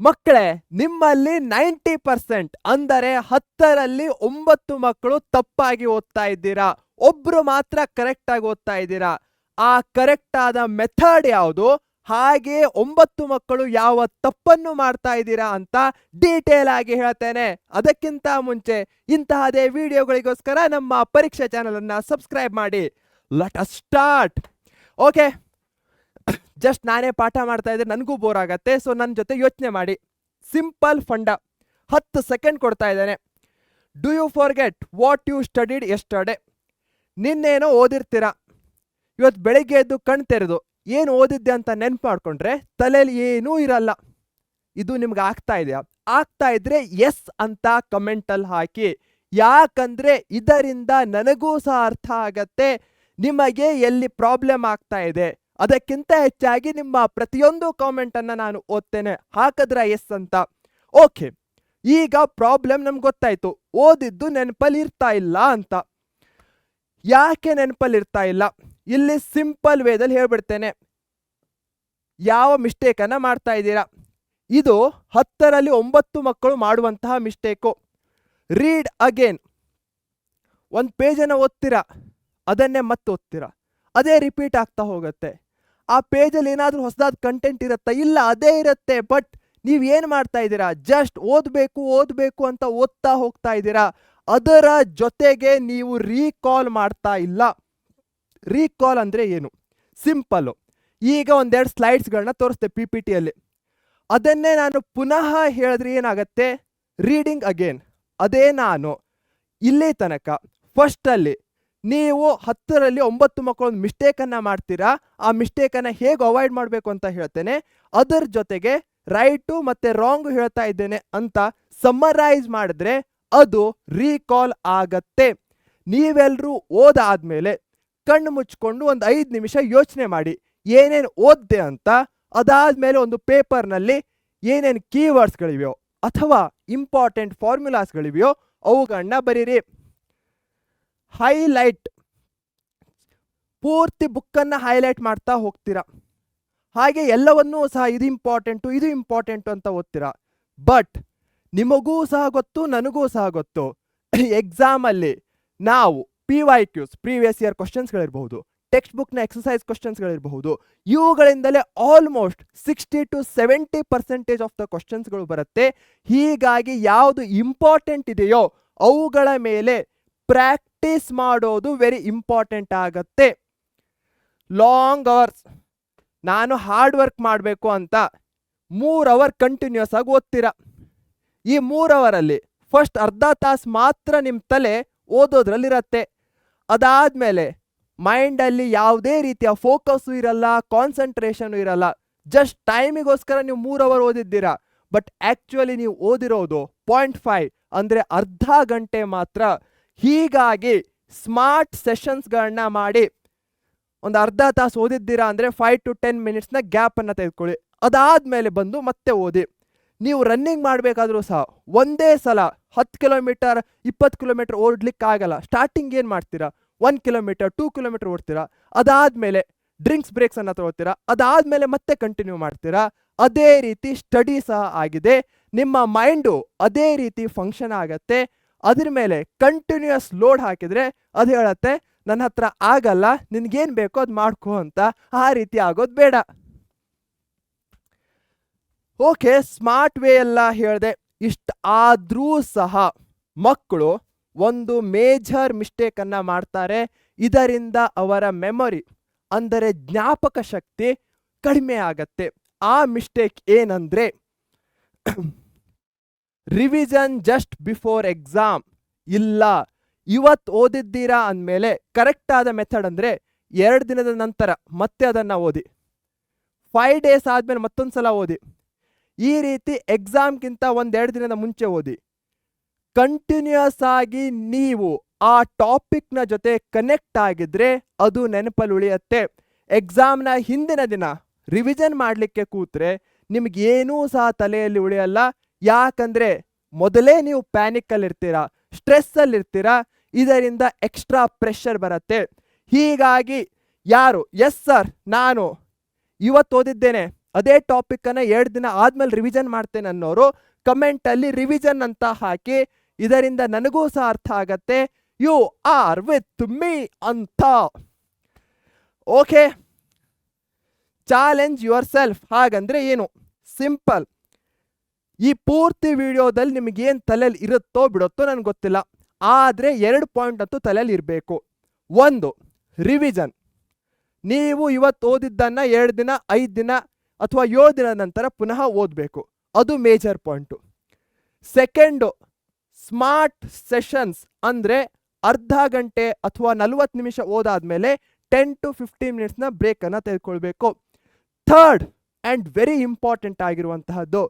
ಮಕ್ಕಳೇ, ನಿಮ್ಮಲ್ಲಿ 90% ಅಂದರೆ 10ರಲ್ಲಿ 9 ಮಕ್ಕಳು ತಪ್ಪಾಗಿ ಓದ್ತಾ ಇದ್ದೀರಾ. ಒಬ್ರು ಮಾತ್ರ ಕರೆಕ್ಟ್ ಆಗಿ ಓದ್ತಾ ಇದ್ದೀರಾ. ಆ ಕರೆಕ್ಟ್ ಆದ ಮೆಥಡ್ ಯಾವುದು, ಹಾಗೆ 9 ಮಕ್ಕಳು ಯಾವ ತಪ್ಪನ್ನು ಮಾಡ್ತಾ ಇದ್ದೀರಾ ಅಂತ ಡೀಟೇಲ್ ಆಗಿ ಹೇಳ್ತೇನೆ. ಅದಕ್ಕಿಂತ ಮುಂಚೆ ಇಂತಹದೇ ವಿಡಿಯೋಗಳಿಗೋಸ್ಕರ ನಮ್ಮ ಪರೀಕ್ಷಾ ಚಾನಲ್ ಅನ್ನ ಸಬ್ಸ್ಕ್ರೈಬ್ ಮಾಡಿ. Let us start. Okay, just ನಾನೇ ಪಾಠ ಮಾಡ್ತಾ ಇದ್ರೆ ನನಗೂ ಬೋರ್ ಆಗತ್ತೆ. ಸೊ ನನ್ನ ಜೊತೆ ಯೋಚನೆ ಮಾಡಿ. ಸಿಂಪಲ್ ಫಂಡ 10 ಸೆಕೆಂಡ್ ಕೊಡ್ತಾ ಇದ್ದೇನೆ. Do you forget what you studied yesterday? ನಿನ್ನೇನೋ ಓದಿರ್ತೀರಾ. ಇವತ್ತು ಬೆಳಿಗ್ಗೆ ಎದ್ದು ಕಣ್ ತೆರೆದು ಏನು ಓದಿದ್ದೆ ಅಂತ ನೆನ್ಪು ಮಾಡ್ಕೊಂಡ್ರೆ ತಲೆಯಲ್ಲಿ ಏನೂ ಇರಲ್ಲ. ಇದು ನಿಮ್ಗೆ ಆಗ್ತಾ ಇದೆಯಾ? ಆಗ್ತಾ ಇದ್ರೆ ಎಸ್ ಅಂತ ಕಮೆಂಟಲ್ಲಿ ಹಾಕಿ. ಯಾಕಂದ್ರೆ ಇದರಿಂದ ನನಗೂ ಸಹ ಅರ್ಥ ಆಗತ್ತೆ ನಿಮಗೆ ಎಲ್ಲಿ ಪ್ರಾಬ್ಲಮ್ ಆಗ್ತಾ ಇದೆ. ಅದಕ್ಕಿಂತ ಹೆಚ್ಚಾಗಿ ನಿಮ್ಮ ಪ್ರತಿಯೊಂದು ಕಾಮೆಂಟ್ ಅನ್ನ ನಾನು ಓದ್ತೇನೆ. ಹಾಕಿದ್ರ ಎಸ್ ಅಂತ. ಓಕೆ, ಈಗ ಪ್ರಾಬ್ಲಮ್ ನಮ್ಗೆ ಗೊತ್ತಾಯ್ತು. ಓದಿದ್ದು ನೆನಪಲ್ಲಿ ಇರ್ತಾ ಇಲ್ಲ ಅಂತ. ಯಾಕೆ ನೆನಪಲ್ಲಿ ಇರ್ತಾ ಇಲ್ಲ? ಇಲ್ಲಿ ಸಿಂಪಲ್ ವೇದಲ್ಲಿ ಹೇಳ್ಬಿಡ್ತೇನೆ. ಯಾವ ಮಿಸ್ಟೇಕ್ ಅನ್ನ ಮಾಡ್ತಾ ಇದ್ದೀರಾ? ಇದು 10ರಲ್ಲಿ 9 ಮಕ್ಕಳು ಮಾಡುವಂತಹ ಮಿಸ್ಟೇಕು. Read again. ಒಂದು ಪೇಜನ್ನು ಓದ್ತೀರಾ, ಅದನ್ನೇ ಮತ್ತೆ ಓದ್ತೀರಾ, ಅದೇ ರಿಪೀಟ್ ಆಗ್ತಾ ಹೋಗುತ್ತೆ. ಆ ಪೇಜಲ್ಲಿ ಏನಾದರೂ ಹೊಸದಾದ ಕಂಟೆಂಟ್ ಇರುತ್ತಾ? ಇಲ್ಲ, ಅದೇ ಇರುತ್ತೆ. ಬಟ್ ನೀವು ಏನು ಮಾಡ್ತಾ ಇದ್ದೀರಾ? ಜಸ್ಟ್ ಓದಬೇಕು ಅಂತ ಓದ್ತಾ ಹೋಗ್ತಾ ಇದ್ದೀರಾ. ಅದರ ಜೊತೆಗೆ ನೀವು ರೀಕಾಲ್ ಮಾಡ್ತಾ ಇಲ್ಲ. ರೀಕಾಲ್ ಅಂದರೆ ಏನು? ಸಿಂಪಲ್ಲು. ಈಗ ಒಂದೆರಡು ಸ್ಲೈಡ್ಸ್ಗಳನ್ನ ತೋರಿಸ್ತೆ PPTಯಲ್ಲಿ. ಅದನ್ನೇ ನಾನು ಪುನಃ ಹೇಳಿದ್ರೆ ಏನಾಗತ್ತೆ? Reading again. ಅದೇ ನಾನು ಇಲ್ಲಿ ತನಕ ಫಸ್ಟಲ್ಲಿ ನೀವು 10ರಲ್ಲಿ 9 ಮಕ್ಕಳು ಒಂದು ಮಿಸ್ಟೇಕನ್ನು ಮಾಡ್ತೀರಾ. ಆ ಮಿಸ್ಟೇಕನ್ನು ಹೇಗೆ ಅವಾಯ್ಡ್ ಮಾಡಬೇಕು ಅಂತ ಹೇಳ್ತೇನೆ. ಅದರ ಜೊತೆಗೆ ರೈಟು ಮತ್ತು ರಾಂಗು ಹೇಳ್ತಾ ಇದ್ದೇನೆ ಅಂತ ಸಮ್ಮರೈಸ್ ಮಾಡಿದ್ರೆ ಅದು ರೀಕಾಲ್ ಆಗತ್ತೆ. ನೀವೆಲ್ಲರೂ ಓದಾದ್ಮೇಲೆ ಕಣ್ಣು ಮುಚ್ಕೊಂಡು ಒಂದು 5 ನಿಮಿಷ ಯೋಚನೆ ಮಾಡಿ ಏನೇನು ಓದ್ದೆ ಅಂತ. ಅದಾದ್ಮೇಲೆ ಒಂದು ಪೇಪರ್ನಲ್ಲಿ ಏನೇನು ಕೀವರ್ಡ್ಸ್ಗಳಿವೆಯೋ ಅಥವಾ ಇಂಪಾರ್ಟೆಂಟ್ ಫಾರ್ಮುಲಾಸ್ಗಳಿವೆಯೋ ಅವುಗಳನ್ನ ಬರೀರಿ. ಹೈಲೈಟ್. ಪೂರ್ತಿ ಬುಕ್ಕನ್ನು ಹೈಲೈಟ್ ಮಾಡ್ತಾ ಹೋಗ್ತೀರಾ. ಹಾಗೆ ಎಲ್ಲವನ್ನೂ ಸಹ ಇದು ಇಂಪಾರ್ಟೆಂಟು ಅಂತ ಓದ್ತೀರಾ. ಬಟ್ ನಿಮಗೂ ಸಹ ಗೊತ್ತು, ನನಗೂ ಸಹ ಗೊತ್ತು, ಎಕ್ಸಾಮಲ್ಲಿ ನಾವು PYQs, ಪ್ರೀವಿಯಸ್ ಇಯರ್ ಕ್ವಶನ್ಸ್ಗಳಿರಬಹುದು, ಟೆಕ್ಸ್ಟ್ ಬುಕ್ನ ಎಕ್ಸಸೈಸ್ ಕ್ವಶನ್ಸ್ಗಳಿರಬಹುದು, ಇವುಗಳಿಂದಲೇ ಆಲ್ಮೋಸ್ಟ್ 60 to 70% ಆಫ್ ದ ಕ್ವಶನ್ಸ್ಗಳು ಬರುತ್ತೆ. ಹೀಗಾಗಿ ಯಾವುದು ಇಂಪಾರ್ಟೆಂಟ್ ಇದೆಯೋ ಅವುಗಳ ಮೇಲೆ ಪ್ರಾಕ್ಟೀಸ್ ಮಾಡೋದು ವೆರಿ ಇಂಪಾರ್ಟೆಂಟ್ ಆಗತ್ತೆ. Long hours. ನಾನು ಹಾರ್ಡ್ ವರ್ಕ್ ಮಾಡಬೇಕು ಅಂತ 3 ಅವರ್ ಕಂಟಿನ್ಯೂಸ್ ಆಗಿ ಓದ್ತೀರಾ. ಈ 3 ಅವರಲ್ಲಿ ಫಸ್ಟ್ ಅರ್ಧ ತಾಸು ಮಾತ್ರ ನಿಮ್ಮ ತಲೆ ಓದೋದ್ರಲ್ಲಿರತ್ತೆ. ಅದಾದಮೇಲೆ ಮೈಂಡಲ್ಲಿ ಯಾವುದೇ ರೀತಿಯ ಫೋಕಸ್ಸು ಇರಲ್ಲ, ಕಾನ್ಸಂಟ್ರೇಷನು ಇರಲ್ಲ. ಜಸ್ಟ್ ಟೈಮಿಗೋಸ್ಕರ ನೀವು 3 ಅವರ್ ಓದಿದ್ದೀರಾ. ಬಟ್ ಆ್ಯಕ್ಚುಲಿ ನೀವು ಓದಿರೋದು 0.5 ಅಂದರೆ ಅರ್ಧ ಗಂಟೆ ಮಾತ್ರ. ಹೀಗಾಗಿ ಸ್ಮಾರ್ಟ್ ಸೆಷನ್ಸ್ಗಳನ್ನ ಮಾಡಿ ಒಂದು ಅರ್ಧ ತಾಸು ಓದಿದ್ದೀರಾ ಅಂದರೆ 5 to 10 ಮಿನಿಟ್ಸ್ನ ಗ್ಯಾಪನ್ನು ತೆಗೆದುಕೊಳ್ಳಿ. ಅದಾದಮೇಲೆ ಬಂದು ಮತ್ತೆ ಓದಿ. ನೀವು ರನ್ನಿಂಗ್ ಮಾಡಬೇಕಾದ್ರೂ ಸಹ ಒಂದೇ ಸಲ 10 ಕಿಲೋಮೀಟರ್ 20 ಕಿಲೋಮೀಟರ್ ಓಡ್ಲಿಕ್ಕಾಗಲ್ಲ. ಸ್ಟಾರ್ಟಿಂಗ್ ಏನು ಮಾಡ್ತೀರಾ? 1 ಕಿಲೋಮೀಟರ್ 2 ಕಿಲೋಮೀಟರ್ ಓಡ್ತೀರಾ. ಅದಾದಮೇಲೆ ಡ್ರಿಂಕ್ಸ್ ತಗೋತೀರಾ. ಅದಾದಮೇಲೆ ಮತ್ತೆ ಕಂಟಿನ್ಯೂ ಮಾಡ್ತೀರಾ. ಅದೇ ರೀತಿ ಸ್ಟಡಿ ಸಹ ಆಗಿದೆ. ನಿಮ್ಮ ಮೈಂಡು ಅದೇ ರೀತಿ ಫಂಕ್ಷನ್ ಆಗತ್ತೆ. ಅದ್ರ ಮೇಲೆ ಕಂಟಿನ್ಯೂಯಸ್ ಲೋಡ್ ಹಾಕಿದರೆ ಅದು ಹೇಳತ್ತೆ ನನ್ನ ಹತ್ರ ಆಗಲ್ಲ, ನಿನ್ಗೇನು ಬೇಕೋ ಅದು ಮಾಡ್ಕೋ ಅಂತ. ಆ ರೀತಿ ಆಗೋದು ಬೇಡ. ಓಕೆ, ಸ್ಮಾರ್ಟ್ ವೇ ಎಲ್ಲ ಹೇಳಿದೆ. ಇಷ್ಟು ಆದರೂ ಸಹ ಮಕ್ಕಳು ಒಂದು ಮೇಜರ್ ಮಿಸ್ಟೇಕನ್ನು ಮಾಡ್ತಾರೆ. ಇದರಿಂದ ಅವರ ಮೆಮೊರಿ ಅಂದರೆ ಜ್ಞಾಪಕ ಶಕ್ತಿ ಕಡಿಮೆ ಆಗತ್ತೆ. ಆ ಮಿಸ್ಟೇಕ್ ಏನಂದ್ರೆ ರಿವಿಷನ್ ಜಸ್ಟ್ ಬಿಫೋರ್ ಎಕ್ಸಾಮ್. ಇಲ್ಲ, ಇವತ್ತು ಓದಿದ್ದೀರಾ ಅಂದಮೇಲೆ ಕರೆಕ್ಟ್ ಆದ ಮೆಥಡ್ ಅಂದರೆ 2 ದಿನದ ನಂತರ ಮತ್ತೆ ಅದನ್ನು ಓದಿ. 5 ಡೇಸ್ ಆದಮೇಲೆ ಮತ್ತೊಂದು ಸಲ ಓದಿ. ಈ ರೀತಿ ಎಕ್ಸಾಮ್ಗಿಂತ 1-2 ದಿನದ ಮುಂಚೆ ಓದಿ. ಕಂಟಿನ್ಯೂಯಸ್ ಆಗಿ ನೀವು ಆ ಟಾಪಿಕ್ನ ಜೊತೆ ಕನೆಕ್ಟ್ ಆಗಿದ್ರೆ ಅದು ನೆನಪಲ್ಲಿ ಉಳಿಯುತ್ತೆ. ಎಕ್ಸಾಮ್ನ ಹಿಂದಿನ ದಿನ ರಿವಿಷನ್ ಮಾಡಲಿಕ್ಕೆ ಕೂತ್ರೆ ನಿಮಗೇನೂ ಸಹ ತಲೆಯಲ್ಲಿ ಉಳಿಯಲ್ಲ. ಯಾಕಂದರೆ ಮೊದಲೇ ನೀವು ಪ್ಯಾನಿಕ್ಕಲ್ಲಿರ್ತೀರಾ, ಸ್ಟ್ರೆಸ್ಸಲ್ಲಿರ್ತೀರಾ. ಇದರಿಂದ ಎಕ್ಸ್ಟ್ರಾ ಪ್ರೆಷರ್ ಬರುತ್ತೆ. ಹೀಗಾಗಿ ಯಾರು ಎಸ್ ಸರ್ ನಾನು ಇವತ್ತು ಓದಿದ್ದೇನೆ ಅದೇ ಟಾಪಿಕ್ ಅನ್ನ 2 ದಿನ ಆದ್ಮೇಲೆ ರಿವಿಷನ್ ಮಾಡ್ತೇನೆ ಅನ್ನೋರು ಕಮೆಂಟ್ ಅಲ್ಲಿ ರಿವಿಷನ್ ಅಂತ ಹಾಕಿ, ಇದರಿಂದ ನನಗೂ ಸಹ ಅರ್ಥ ಆಗತ್ತೆ ಯು ಆರ್ ವಿತ್ ಮೀ ಅಂತ. ಓಕೆ, ಚಾಲೆಂಜ್ ಯುವರ್ ಸೆಲ್ಫ್ ಹಾಗಂದ್ರೆ ಏನು? ಸಿಂಪಲ್. ಈ ಪೂರ್ತಿ ವಿಡಿಯೋದಲ್ಲಿ ನಿಮಗೇನು ತಲೆಯಲ್ಲಿ ಇರುತ್ತೋ ಬಿಡುತ್ತೋ ನನಗೆ ಗೊತ್ತಿಲ್ಲ, ಆದರೆ 2 ಪಾಯಿಂಟ್ ಅಂತೂ ತಲೆಯಲ್ಲಿ ಇರಬೇಕು. 1, ರಿವಿಷನ್. ನೀವು ಇವತ್ತು ಓದಿದ್ದನ್ನು 2 ದಿನ 5 ದಿನ ಅಥವಾ 7 ದಿನ ನಂತರ ಪುನಃ ಓದಬೇಕು, ಅದು major point. Second, smart sessions, ಅಂದರೆ ಅರ್ಧ ಗಂಟೆ ಅಥವಾ 40 ನಿಮಿಷ ಓದಾದ್ಮೇಲೆ 10 to 15 ಮಿನಿಟ್ಸ್ನ ಬ್ರೇಕನ್ನು ತೆಗೆದುಕೊಳ್ಬೇಕು. ಥರ್ಡ್ ಆ್ಯಂಡ್ ವೆರಿ ಇಂಪಾರ್ಟೆಂಟ್ ಆಗಿರುವಂತಹದ್ದು,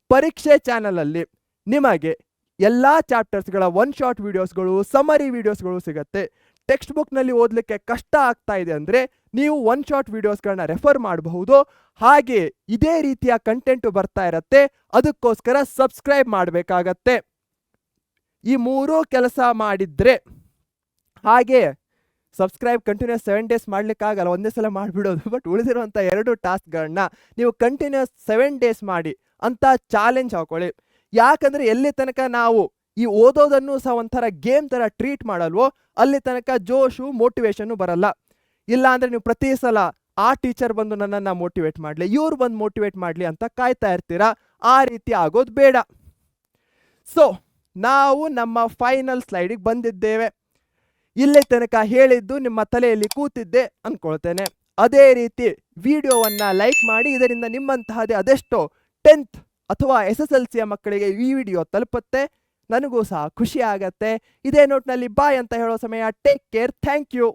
ಪರೀಕ್ಷೆ ಚಾನಲಲ್ಲಿ ನಿಮಗೆ ಎಲ್ಲ ಚಾಪ್ಟರ್ಸ್ಗಳ 1 ಶಾಟ್ ವಿಡಿಯೋಸ್ಗಳು, ಸಮರಿ ವಿಡಿಯೋಸ್ಗಳು ಸಿಗುತ್ತೆ. ಟೆಕ್ಸ್ಟ್ ಬುಕ್ನಲ್ಲಿ ಓದಲಿಕ್ಕೆ ಕಷ್ಟ ಆಗ್ತಾ ಇದೆ ಅಂದರೆ ನೀವು 1 ಶಾಟ್ ವಿಡಿಯೋಸ್ಗಳನ್ನ ರೆಫರ್ ಮಾಡಬಹುದು. ಹಾಗೆ ಇದೇ ರೀತಿಯ ಕಂಟೆಂಟು ಬರ್ತಾ ಇರತ್ತೆ, ಅದಕ್ಕೋಸ್ಕರ ಸಬ್ಸ್ಕ್ರೈಬ್ ಮಾಡಬೇಕಾಗತ್ತೆ. ಈ 3 ಕೆಲಸ ಮಾಡಿದ್ರೆ, ಹಾಗೆ ಸಬ್ಸ್ಕ್ರೈಬ್ ಕಂಟಿನ್ಯೂಸ್ 7 ಡೇಸ್ ಮಾಡ್ಲಿಕ್ಕಾಗಲ್ಲ, ಒಂದೇ ಸಲ ಮಾಡಿಬಿಡೋದು. ಬಟ್ ಉಳಿದಿರುವಂಥ 2 ಟಾಸ್ಕ್ಗಳನ್ನ ನೀವು ಕಂಟಿನ್ಯೂಸ್ 7 ಡೇಸ್ ಮಾಡಿ ಅಂತ ಚಾಲೆಂಜ್ ಹಾಕೊಳ್ಳಿ. ಯಾಕಂದರೆ ಎಲ್ಲಿ ತನಕ ನಾವು ಈ ಓದೋದನ್ನು ಸಹ ಒಂಥರ ಗೇಮ್ ಥರ ಟ್ರೀಟ್ ಮಾಡಲ್ವೋ ಅಲ್ಲಿ ತನಕ ಜೋಶು ಮೋಟಿವೇಶನ್ನು ಬರಲ್ಲ. ಇಲ್ಲ ಅಂದರೆ ನೀವು ಪ್ರತಿ ಸಲ ಆ ಟೀಚರ್ ಬಂದು ನನ್ನನ್ನು ಮೋಟಿವೇಟ್ ಮಾಡಲಿ, ಇವ್ರು ಬಂದು ಮೋಟಿವೇಟ್ ಮಾಡಲಿ ಅಂತ ಕಾಯ್ತಾ ಇರ್ತೀರಾ. ಆ ರೀತಿ ಆಗೋದು ಬೇಡ. ಸೊ ನಾವು ನಮ್ಮ ಫೈನಲ್ ಸ್ಲೈಡಿಗೆ ಬಂದಿದ್ದೇವೆ. ಇಲ್ಲೇ ತನಕ ಹೇಳಿದ್ದು ನಿಮ್ಮ ತಲೆಯಲ್ಲಿ ಕೂತಿದ್ದೆ ಅಂದ್ಕೊಳ್ತೇನೆ. ಅದೇ ರೀತಿ ವಿಡಿಯೋವನ್ನು ಲೈಕ್ ಮಾಡಿ, ಇದರಿಂದ ನಿಮ್ಮಂತಹದೇ ಅದೆಷ್ಟೋ 10th ಅಥವಾ SSLCಯ ಮಕ್ಕಳಿಗೆ ಈ ವಿಡಿಯೋ ತಲುಪುತ್ತೆ, ನನಗೂ ಸಹ ಖುಷಿ ಆಗತ್ತೆ. ಇದೇ ನೋಟ್ನಲ್ಲಿ ಬಾಯ್ ಅಂತ ಹೇಳೋ ಸಮಯ. Take care, thank you.